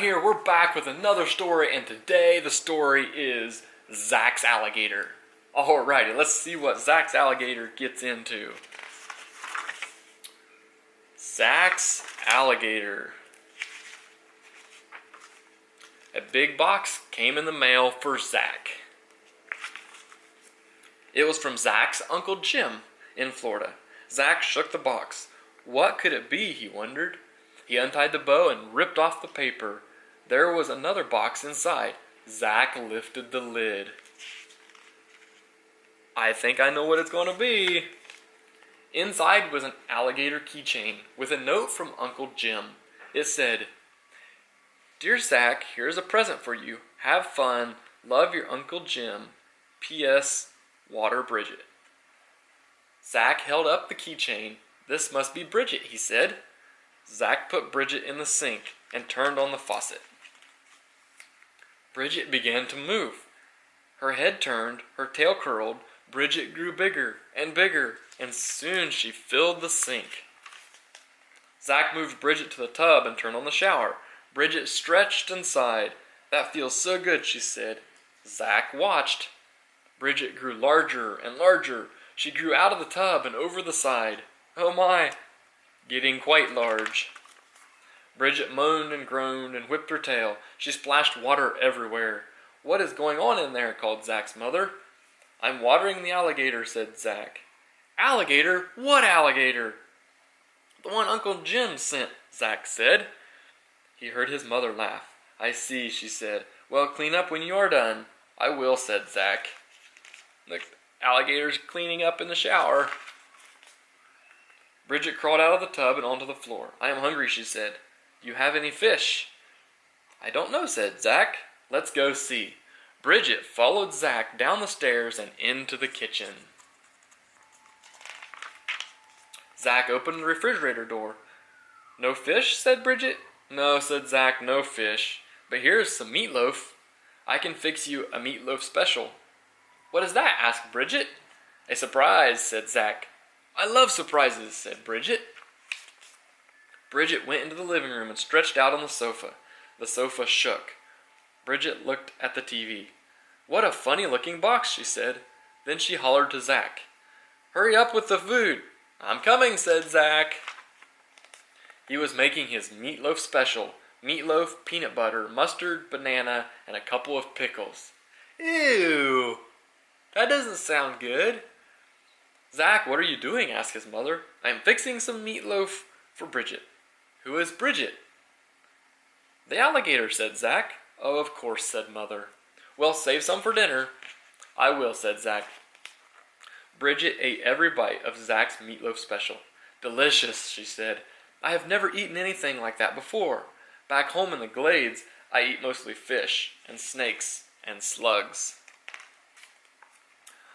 here. We're back with another story, and today the story is Zack's Alligator. Alrighty, let's see what Zack's Alligator gets into. Zack's Alligator. A big box came in the mail for Zack. It was from Zack's Uncle Jim in Florida. Zack shook the box. What could it be, he wondered. He untied the bow and ripped off the paper. There was another box inside. Zack lifted the lid. I think I know what it's going to be. Inside was an alligator keychain with a note from Uncle Jim. It said, "Dear Zack, here's a present for you. Have fun. Love your Uncle Jim. P.S. Water Bridget." Zack held up the keychain. "This must be Bridget," he said. Zack put Bridget in the sink and turned on the faucet. Bridget began to move. Her head turned, her tail curled. Bridget grew bigger, and soon she filled the sink. Zack moved Bridget to the tub and turned on the shower. Bridget stretched and sighed. "That feels so good," she said. Zack watched. Bridget grew larger and larger. She grew out of the tub and over the side. Oh my! Getting quite large. Bridget moaned and groaned and whipped her tail. She splashed water everywhere. "What is going on in there?" called Zack's mother. "I'm watering the alligator," said Zack. "Alligator? What alligator?" "The one Uncle Jim sent," Zack said. He heard his mother laugh. "I see," she said. "Well, clean up when you are done." "I will," said Zack. The alligator's cleaning up in the shower. Bridget crawled out of the tub and onto the floor. "I am hungry," she said. "Do you have any fish?" "I don't know," said Zack. "Let's go see." Bridget followed Zack down the stairs and into the kitchen. Zack opened the refrigerator door. "No fish?" said Bridget. "No," said Zack, "no fish. But here's some meatloaf. I can fix you a meatloaf special." "What is that?" asked Bridget. "A surprise," said Zack. "I love surprises," said Bridget. Bridget went into the living room and stretched out on the sofa. The sofa shook. Bridget looked at the TV. "What a funny-looking box," she said. Then she hollered to Zack. "Hurry up with the food." "I'm coming," said Zack. He was making his meatloaf special. Meatloaf, peanut butter, mustard, banana, and a couple of pickles. Ew! That doesn't sound good. "Zack, what are you doing?" asked his mother. "I'm fixing some meatloaf for Bridget." "Who is Bridget?" "The alligator," said Zack. "Oh, of course," said Mother. "Well, save some for dinner." "I will," said Zack. Bridget ate every bite of Zack's meatloaf special. "Delicious," she said. "I have never eaten anything like that before. Back home in the glades, I eat mostly fish and snakes and slugs."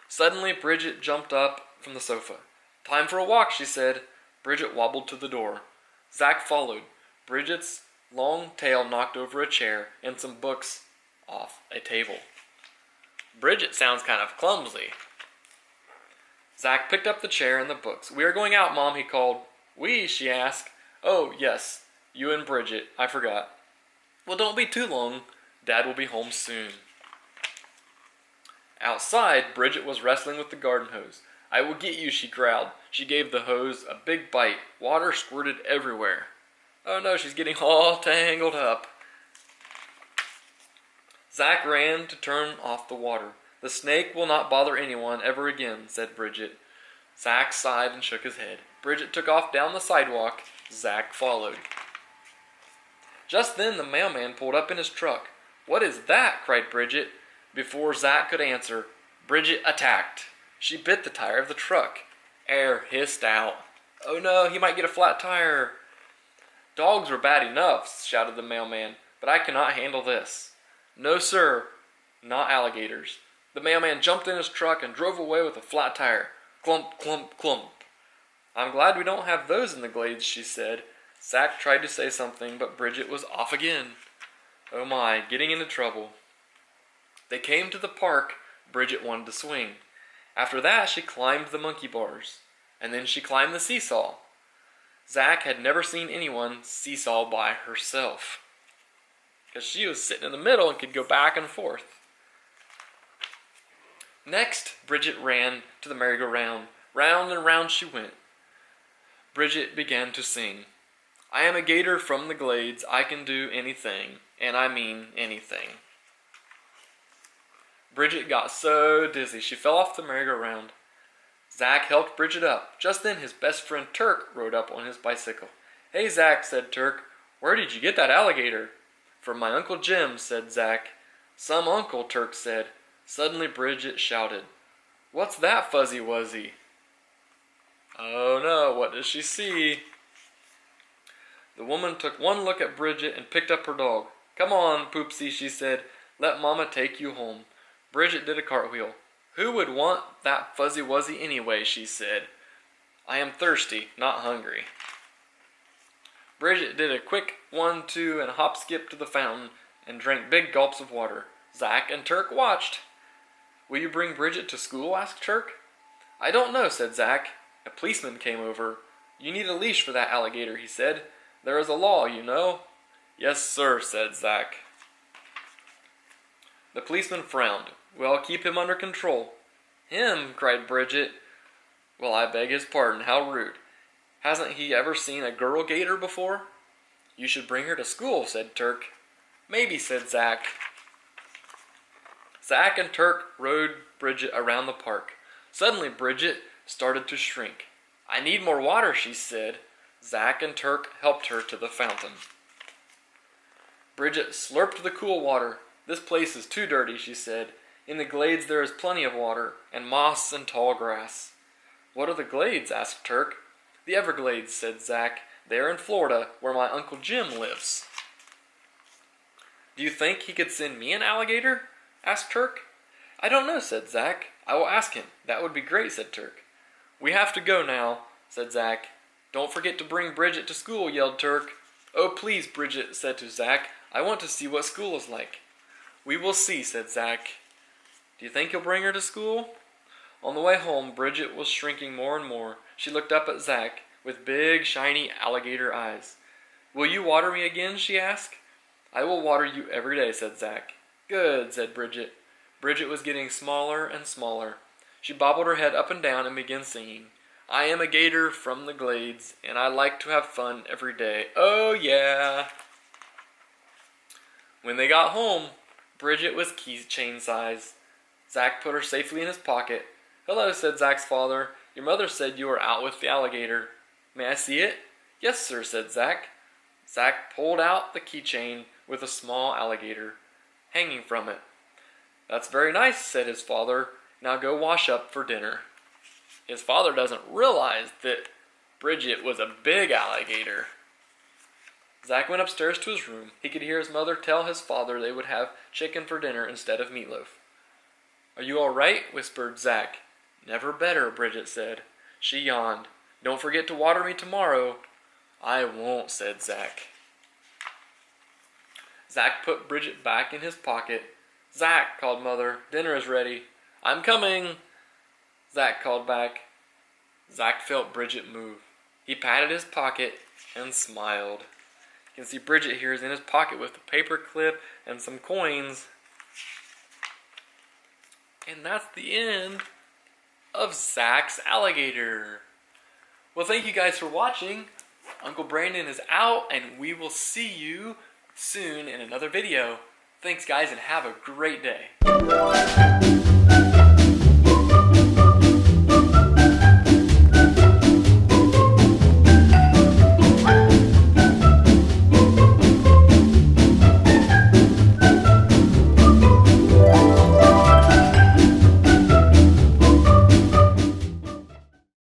Suddenly, Bridget jumped up from the sofa. "Time for a walk," she said. Bridget wobbled to the door. Zack followed. Bridget's long tail knocked over a chair and some books off a table. "Bridget sounds kind of clumsy." Zack picked up the chair and the books. "We are going out, Mom," he called. "We?" she asked. "Oh, yes, you and Bridget. I forgot." "Well, don't be too long. Dad will be home soon." Outside, Bridget was wrestling with the garden hose. "I will get you," she growled. She gave the hose a big bite. Water squirted everywhere. Oh no, she's getting all tangled up. Zack ran to turn off the water. "The snake will not bother anyone ever again," said Bridget. Zack sighed and shook his head. Bridget took off down the sidewalk. Zack followed. Just then the mailman pulled up in his truck. "What is that?" cried Bridget. Before Zack could answer, Bridget attacked. She bit the tire of the truck. Air hissed out. "Oh no, he might get a flat tire." "Dogs are bad enough," shouted the mailman, "but I cannot handle this." "No, sir, not alligators." The mailman jumped in his truck and drove away with a flat tire. Clump, clump, clump. "I'm glad we don't have those in the glades," she said. Zack tried to say something, but Bridget was off again. Oh my, getting into trouble. They came to the park. Bridget wanted to swing. After that, she climbed the monkey bars. And then she climbed the seesaw. Zack had never seen anyone seesaw by herself. because she was sitting in the middle and could go back and forth. Next, Bridget ran to the merry-go-round. Round and round she went. Bridget began to sing. I am a gator from the glades. I can do anything, and I mean anything. Bridget got so dizzy she fell off the merry-go-round. Zack helped Bridget up. Just then his best friend Turk rode up on his bicycle. Hey Zack, said Turk, where did you get that alligator? From my Uncle Jim, said Zack. Some uncle, Turk said. Suddenly Bridget shouted, What's that, Fuzzy Wuzzy? Oh no, what does she see? The woman took one look at Bridget and picked up her dog. Come on, Poopsie, she said. Let Mama take you home. Bridget did a cartwheel. Who would want that Fuzzy Wuzzy anyway, she said. I am thirsty, not hungry. Bridget did a quick 1-2 and hop skip to the fountain and drank big gulps of water. Zack and Turk watched. Will you bring Bridget to school? Asked Turk. I don't know, said Zack. A policeman came over. You need a leash for that alligator, he said. There is a law, you know. Yes, sir, said Zack. The policeman frowned. Well, keep him under control. Him, cried Bridget. Well, I beg his pardon, how rude. Hasn't he ever seen a girl gator before? You should bring her to school, said Turk. Maybe, said Zack. Zack and Turk rode Bridget around the park. Suddenly Bridget started to shrink. I need more water, she said. Zack and Turk helped her to the fountain. Bridget slurped the cool water. This place is too dirty, she said. In the glades there is plenty of water, and moss and tall grass. What are the glades? Asked Turk. The Everglades, said Zack. They are in Florida, where my Uncle Jim lives. Do you think he could send me an alligator? Asked Turk. I don't know, said Zack. I will ask him. That would be great, said Turk. We have to go now, said Zack. Don't forget to bring Bridget to school, yelled Turk. Oh, please, Bridget said to Zack. I want to see what school is like. We will see, said Zack. Do you think you'll bring her to school? On the way home, Bridget was shrinking more and more. She looked up at Zack with big, shiny alligator eyes. Will you water me again? She asked. I will water you every day, said Zack. Good, said Bridget. Bridget was getting smaller and smaller. She bobbled her head up and down and began singing. I am a gator from the glades, and I like to have fun every day. Oh, yeah. When they got home, Bridget was keychain size. Zack put her safely in his pocket. Hello, said Zack's father. Your mother said you were out with the alligator. May I see it? Yes, sir, said Zack. Zack pulled out the keychain with a small alligator hanging from it. That's very nice, said his father. Now go wash up for dinner. His father doesn't realize that Bridget was a big alligator. Zack went upstairs to his room. He could hear his mother tell his father they would have chicken for dinner instead of meatloaf. Are you all right? Whispered Zack. Never better, Bridget said. She yawned. Don't forget to water me tomorrow. I won't, said Zack. Zack put Bridget back in his pocket. Zack, called Mother, dinner is ready. I'm coming, Zack called back. Zack felt Bridget move. He patted his pocket and smiled. You can see Bridget here is in his pocket with a paper clip and some coins. And that's the end of Zack's alligator. Well, thank you guys for watching. Uncle Brandon is out, and we will see you soon in another video. Thanks, guys, and have a great day.